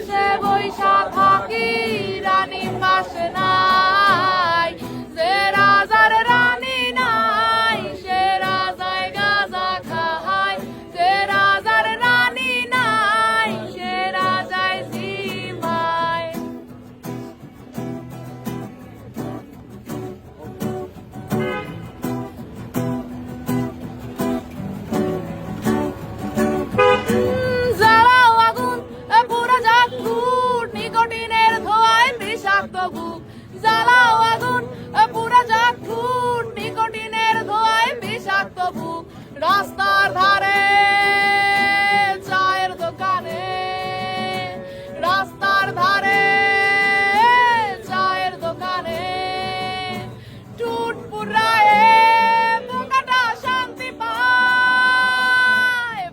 বসে বৈশা থাকি রানী পাশে নাই, যে রাজার রানী নাই সে রাজায় গাজা খায়, যে রাজার রানী নাই সে রাজায় জিমায়। জ্বালাও আগুন পুরা যাক ফুট, নিকোটিনের ধোঁয়ায় বিষাক্ত বুক। জ্বালাও আগুন পুরা যাক ফুট, নিকোটিনের ধোঁয়ায় বিষাক্ত বুক। রাস্তার ধারে চায়ের দোকানে, রাস্তার ধারে চায়ের দোকানে, টুট পুরায়ে পোকাটা শান্তি পায়।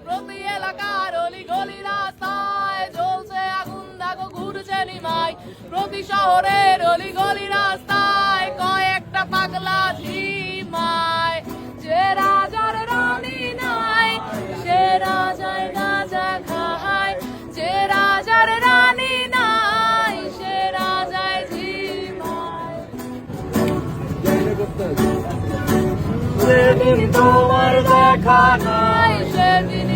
প্রতি এলাকার অলি গলি রাস্তায় জ্বলছে আগুন, দেখো ঘুরছে নিমাই। প্রতি শহরের অলি গলি রাস্তায় কয়েকটা পাগলা ঝিমায়, যে রাজার রানী নাই সে রাজায় গাঁজা খায়, যে রাজার রানী নাই সে রাজায় ঝিমায়। সেদিন তোমার দেখা নাই, সেদিন